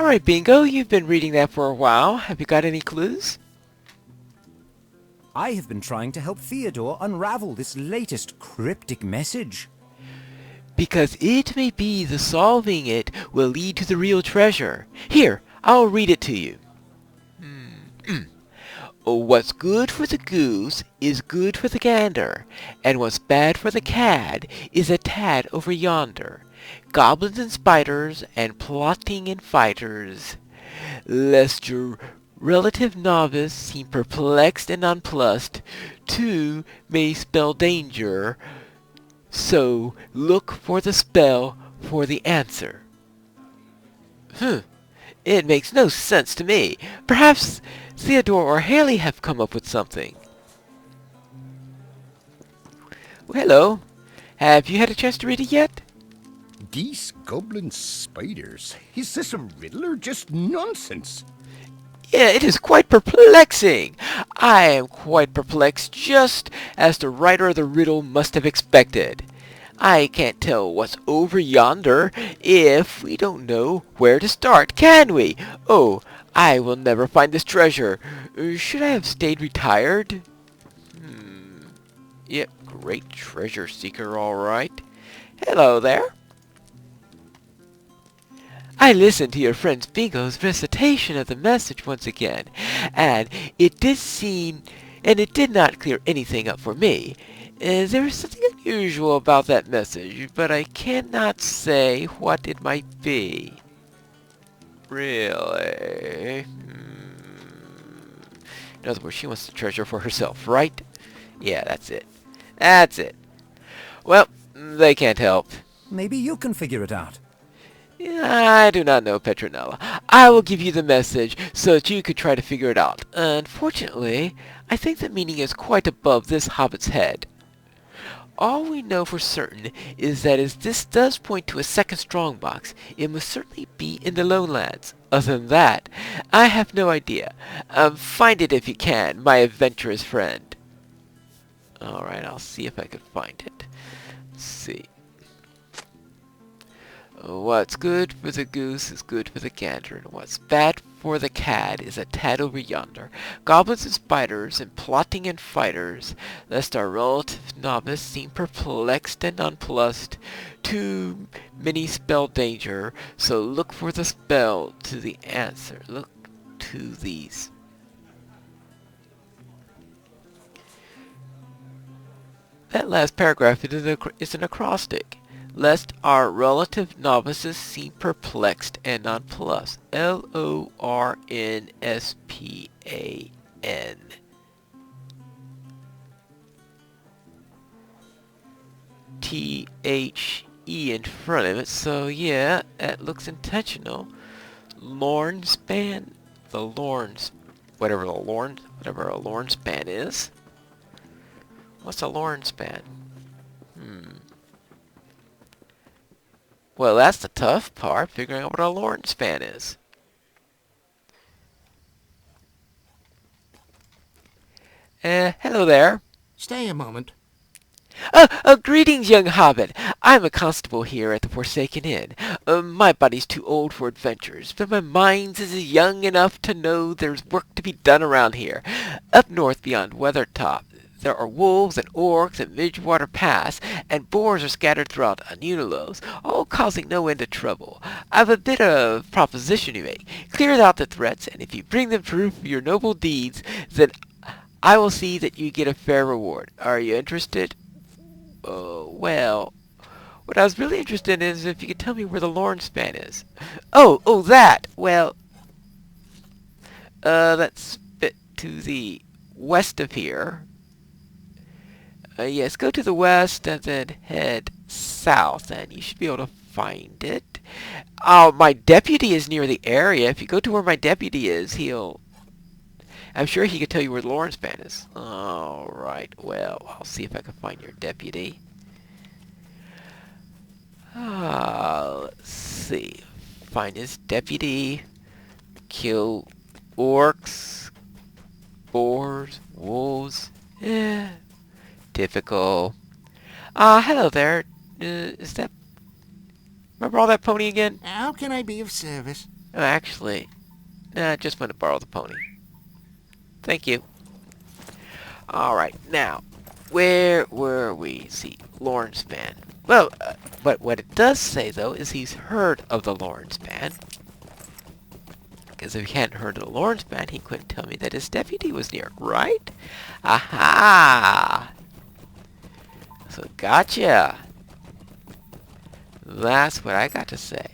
Alright, Bingo, you've been reading that for a while. Have you got any clues? I have been trying to help Theodore unravel this latest cryptic message. Because it may be the solving it will lead to the real treasure. Here, I'll read it to you. What's good for the goose is good for the gander, and what's bad for the cad is a tad over yonder. Goblins and spiders and plotting and fighters, lest your relative novice seem perplexed and nonplussed, too may spell danger, so look for the spell for the answer. It makes no sense to me. Perhaps Theodore or Haley have come up with something. Hello. Have you had a chance to read it yet? Geese, goblins, spiders. Is this a riddle or just nonsense? Yeah, it is quite perplexing. I am quite perplexed, just as the writer of the riddle must have expected. I can't tell what's over yonder if we don't know where to start, can we? Oh, I will never find this treasure. Should I have stayed retired? Yep, great treasure seeker, all right. Hello there. I listened to your friend Bingo's recitation of the message once again, and it did not clear anything up for me. There is something unusual about that message, but I cannot say what it might be. Really? In other words, she wants the treasure for herself, right? Yeah, that's it. That's it. Well, they can't help. Maybe you can figure it out. I do not know, Petronella. I will give you the message so that you could try to figure it out. Unfortunately, I think the meaning is quite above this hobbit's head. All we know for certain is that as this does point to a second strongbox, it must certainly be in the lowlands. Other than that, I have no idea. Find it if you can, my adventurous friend. Alright, I'll see if I can find it. Let's see. What's good for the goose is good for the gander, and what's bad for the cad is a tad over yonder. Goblins and spiders, and plotting and fighters, lest our relative novice seem perplexed and nonplussed. Too many spell danger, so look for the spell to the answer. Look to these. That last paragraph is an acrostic. Lest our relative novices seem perplexed and nonplussed. Lornspan. THE in front of it, so yeah, that looks intentional. Lornspan. Whatever a Lornspan is. What's a Lornspan? Well, that's the tough part, figuring out what a Lornspan is. Hello there. Stay a moment. Greetings, young hobbit. I'm a constable here at the Forsaken Inn. My body's too old for adventures, but my mind's is young enough to know there's work to be done around here. Up north beyond Weathertop, there are wolves and orcs at Midgewater Pass, and boars are scattered throughout Unulos, all causing no end of trouble. I've a bit of proposition to make. Clear out the threats, and if you bring them proof of your noble deeds, then I will see that you get a fair reward. Are you interested? Well, what I was really interested in is if you could tell me where the Lornspan is. Oh, that! Well, that's a bit to the west of here. Yes, go to the west and then head south, and you should be able to find it. My deputy is near the area. If you go to where my deputy is, I'm sure he could tell you where the Lornspan is. Alright, well, I'll see if I can find your deputy. Let's see. Find his deputy. Kill orcs, boars, wolves. Typical. Hello there. Is that... Remember all that pony again? How can I be of service? Oh, actually, nah, I just want to borrow the pony. Thank you. Alright, now, where were we? See, Lawrence man. Well, but what it does say, though, is he's heard of the Lawrence man. Because if he hadn't heard of the Lawrence man, he couldn't tell me that his deputy was near, right? Aha! So, gotcha! That's what I got to say.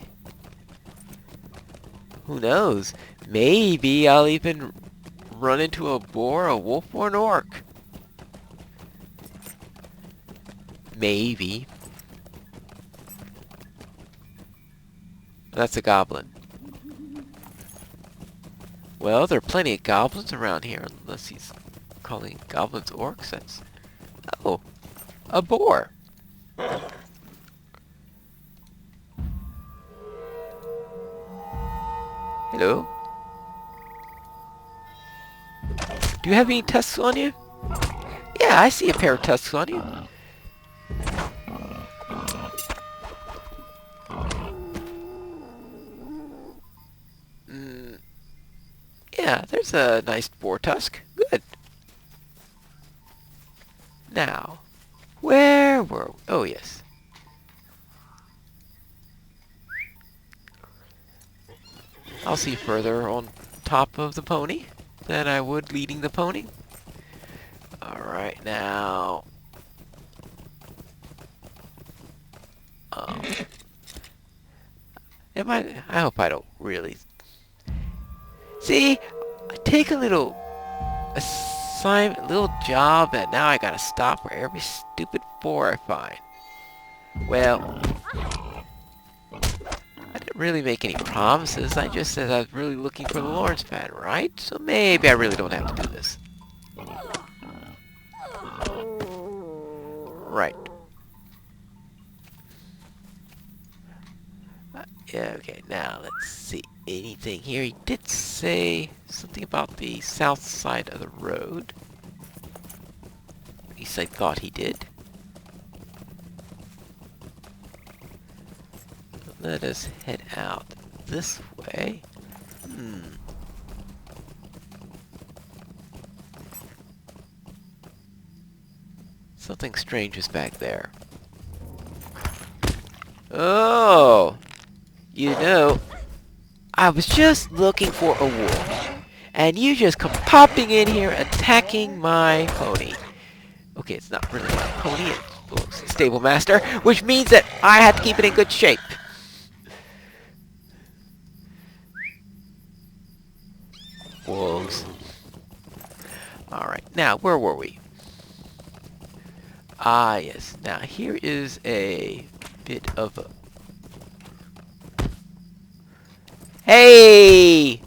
Who knows? Maybe I'll even run into a boar, a wolf, or an orc. Maybe. That's a goblin. Well, there are plenty of goblins around here, unless he's calling goblins orcs. That's... Oh, a boar. Hello? Do you have any tusks on you? Yeah, I see a pair of tusks on you. Yeah, there's a nice boar tusk. Good. Now, where were we? Oh, yes. I'll see further on top of the pony than I would leading the pony. Alright, now... I hope I don't really... See, I take a little assignment, little job, and now I gotta stop for every stupid boar I find. Well, I didn't really make any promises. I just said I was really looking for the Lawrence man, right? So maybe I really don't have to do this. Right. Yeah, okay, now let's see. Anything here? He did say something about the south side of the road. At least I thought he did. Let us head out this way. Something strange is back there. Oh! You know, I was just looking for a wolf, and you just come popping in here attacking my pony. Okay, it's not really my pony, it's a stable master, which means that I have to keep it in good shape. Wolves. Alright, now, where were we? Ah, yes. Now, here is a bit of a... Hey!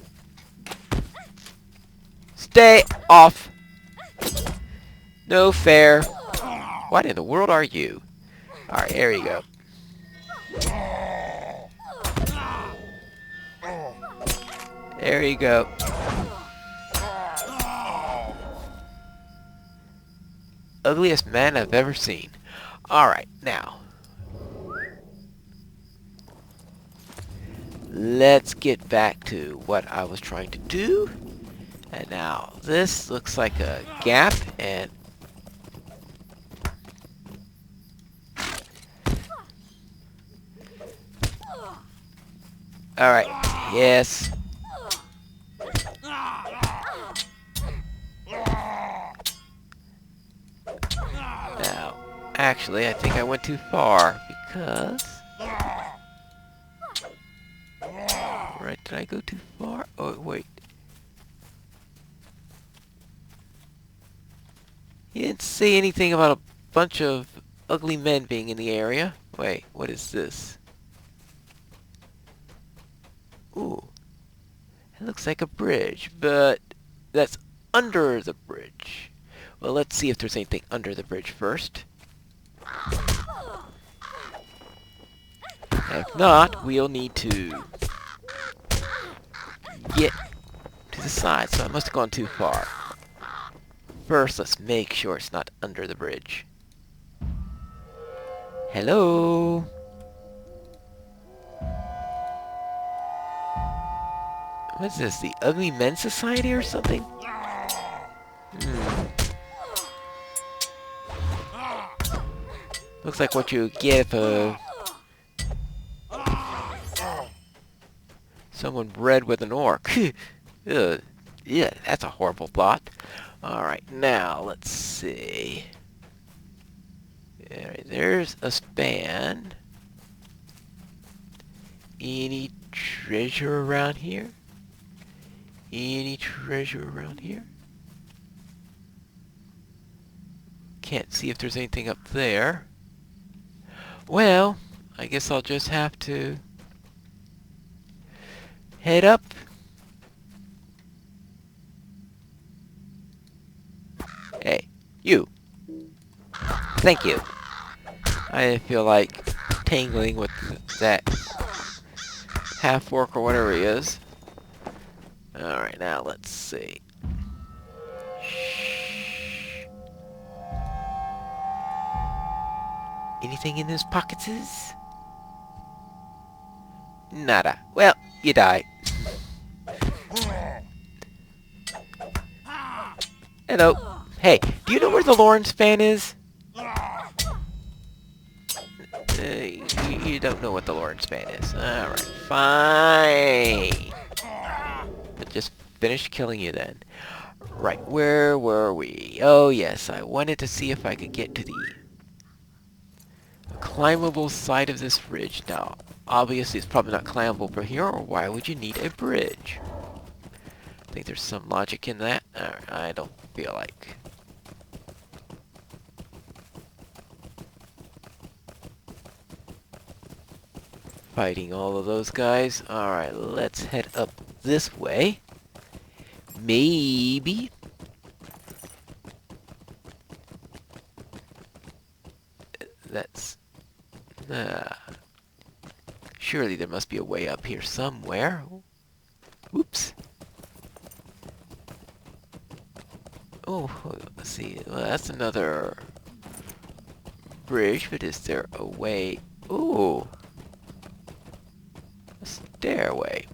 Stay off! No fair. What in the world are you? Alright, there you go. There you go. Ugliest man I've ever seen. Alright, now. Let's get back to what I was trying to do. And now, this looks like a gap, and... Alright, yes. Now, actually, I think I went too far, because... Right, did I go too far? Oh, wait. He didn't say anything about a bunch of ugly men being in the area. Wait, what is this? Ooh. It looks like a bridge, but that's under the bridge. Well, let's see if there's anything under the bridge first. If not, we'll need to get to the side, so I must have gone too far. First, let's make sure it's not under the bridge. Hello? What's this? The Ugly Men Society or something? Looks like what you get if someone bred with an orc. Ugh. Yeah, that's a horrible thought. Alright, now, let's see. Alright, there's a span. Any treasure around here? Any treasure around here? Can't see if there's anything up there. Well, I guess I'll just have to head up. Hey, you. Thank you. I feel like tangling with that half-orc or whatever he is. Alright, now let's see. Shh. Anything in those pockets? Nada. Well, you die. Hello. Hey, do you know where the Lawrence fan is? You don't know what the Lawrence fan is. Alright, fine. But just finish killing you then. Right, where were we? Oh yes, I wanted to see if I could get to the climbable side of this ridge. Now, obviously it's probably not climbable from here, or why would you need a bridge? I think there's some logic in that. I don't feel like. Fighting all of those guys. Alright, let's head up this way. Maybe. That's... surely there must be a way up here somewhere. Oops. Oh, let's see. Well, that's another bridge, but is there a way? Ooh. A stairway.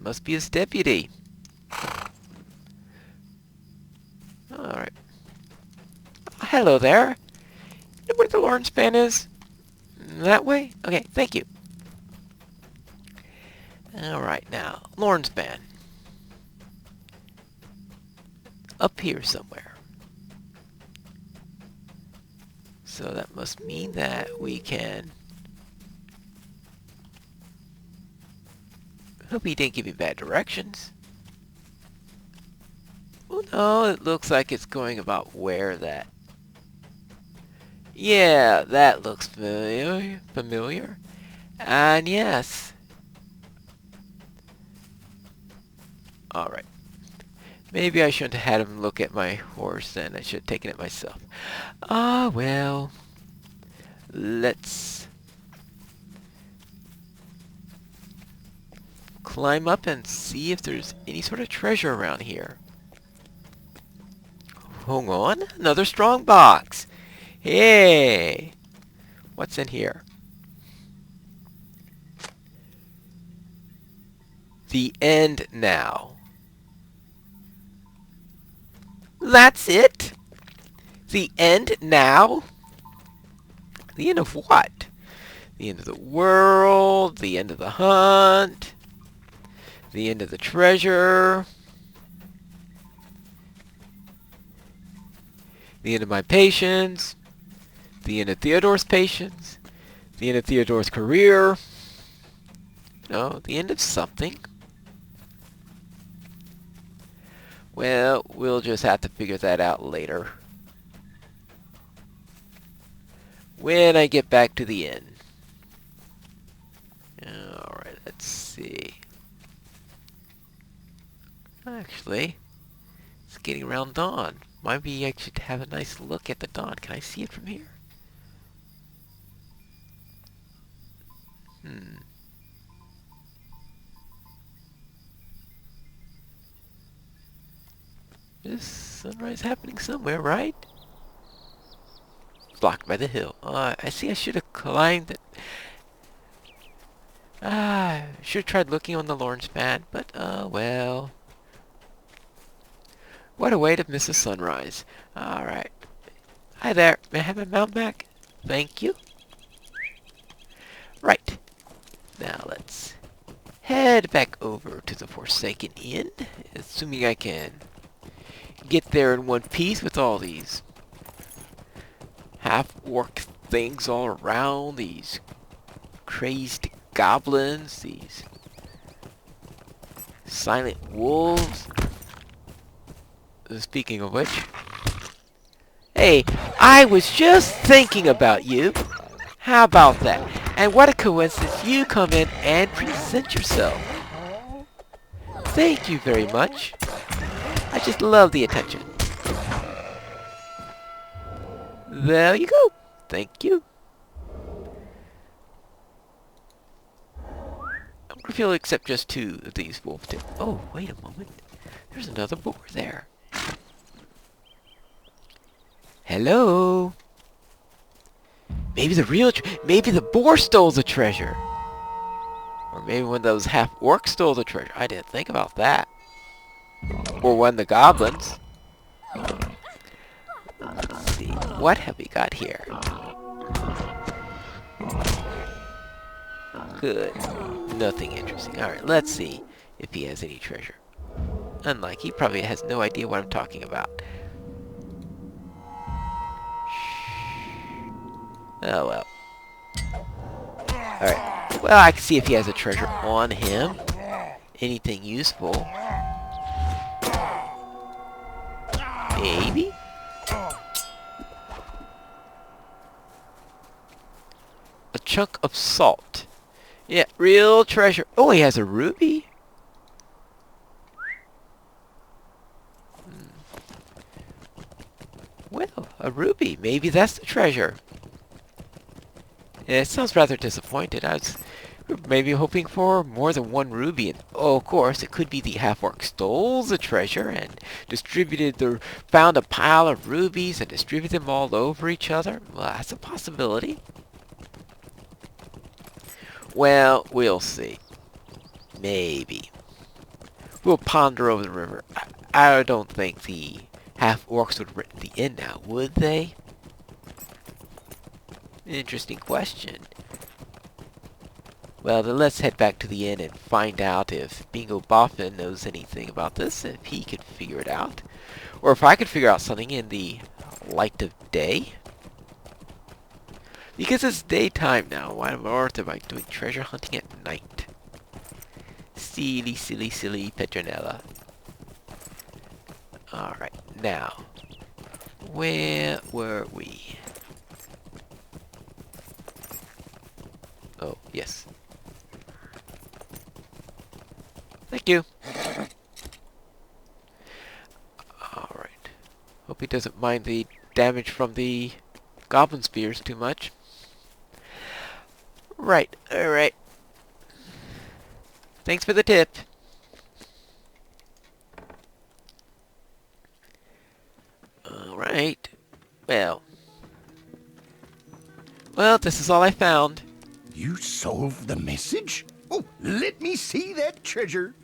Must be his deputy. Alright. Hello there. You know where the Lawrence fan is? That way? Okay, thank you. Alright, now, Lawrence fan. Up here somewhere. So that must mean that we can... Hope he didn't give me bad directions. Oh no, it looks like it's going about where that... Yeah, that looks familiar. And yes. Alright. Maybe I shouldn't have had him look at my horse then. I should have taken it myself. Ah, well. Let's climb up and see if there's any sort of treasure around here. Hang on. Another strong box. Hey. What's in here? The end now. That's it? The end now? The end of what? The end of the world? The end of the hunt? The end of the treasure? The end of my patience? The end of Theodore's patience? The end of Theodore's career? No, the end of something. Well, we'll just have to figure that out later. When I get back to the inn. Alright, let's see. Actually, it's getting around dawn. Maybe I should have a nice look at the dawn. Can I see it from here? This sunrise happening somewhere, right? Blocked by the hill. I see I should have climbed it. Should have tried looking on the launch pad, but well. What a way to miss a sunrise. Alright. Hi there. May I have my mount back? Thank you. Right. Now let's head back over to the Forsaken Inn, assuming I can get there in one piece with all these half-orc things all around, these crazed goblins, these silent wolves. Speaking of which, hey, I was just thinking about you. How about that? And what a coincidence you come in and present yourself. Thank you very much. I just love the attention. There you go. Thank you. I wonder if you'll accept just 2 of these wolf tips. Oh, wait a moment. There's another boar there. Hello? Maybe maybe the boar stole the treasure. Or maybe one of those half-orcs stole the treasure. I didn't think about that. Or one of the goblins. Let's see. What have we got here? Good. Nothing interesting. Alright, let's see if he has any treasure. Unlike, he probably has no idea what I'm talking about. Oh well. Alright. Well, I can see if he has a treasure on him. Anything useful. Maybe? A chunk of salt. Yeah, real treasure. Oh, he has a ruby. Well, a ruby. Maybe that's the treasure. Yeah, it sounds rather disappointed. I was maybe hoping for more than 1 ruby. And, oh, of course, it could be the half-orc stole the treasure and found a pile of rubies and distributed them all over each other. Well, that's a possibility. Well, we'll see. Maybe. We'll ponder over the river. I don't think the half-orcs would rent the inn now, would they? Interesting question. Well, then let's head back to the inn and find out if Bingo Boffin knows anything about this, if he could figure it out. Or if I could figure out something in the light of day. Because it's daytime now. Why on earth am I doing treasure hunting at night? Silly, silly, silly Petronella. Alright, now. Where were we? Oh, yes. Thank you. Alright. Hope he doesn't mind the damage from the goblin spears too much. Right, alright. Thanks for the tip. Alright. Well, this is all I found. You solved the message? Oh, let me see that treasure.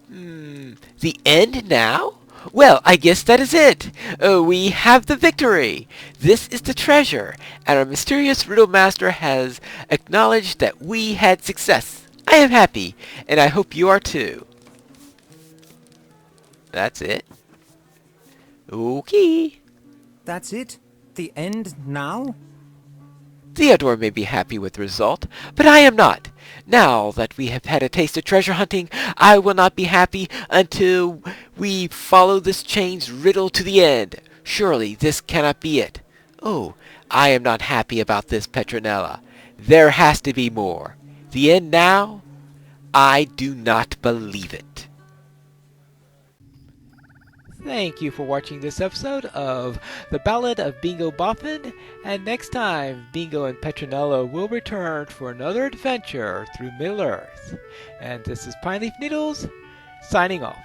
The end now? Well, I guess that is it. We have the victory. This is the treasure, and our mysterious riddle master has acknowledged that we had success. I am happy, and I hope you are too. That's it. Okay. That's it? The end now? Theodore may be happy with the result, but I am not. Now that we have had a taste of treasure hunting, I will not be happy until we follow this chain's riddle to the end. Surely this cannot be it. Oh, I am not happy about this, Petronella. There has to be more. The end now? I do not believe it. Thank you for watching this episode of The Ballad of Bingo Boffin, and next time, Bingo and Petronella will return for another adventure through Middle-earth. And this is Pine Leaf Needles, signing off.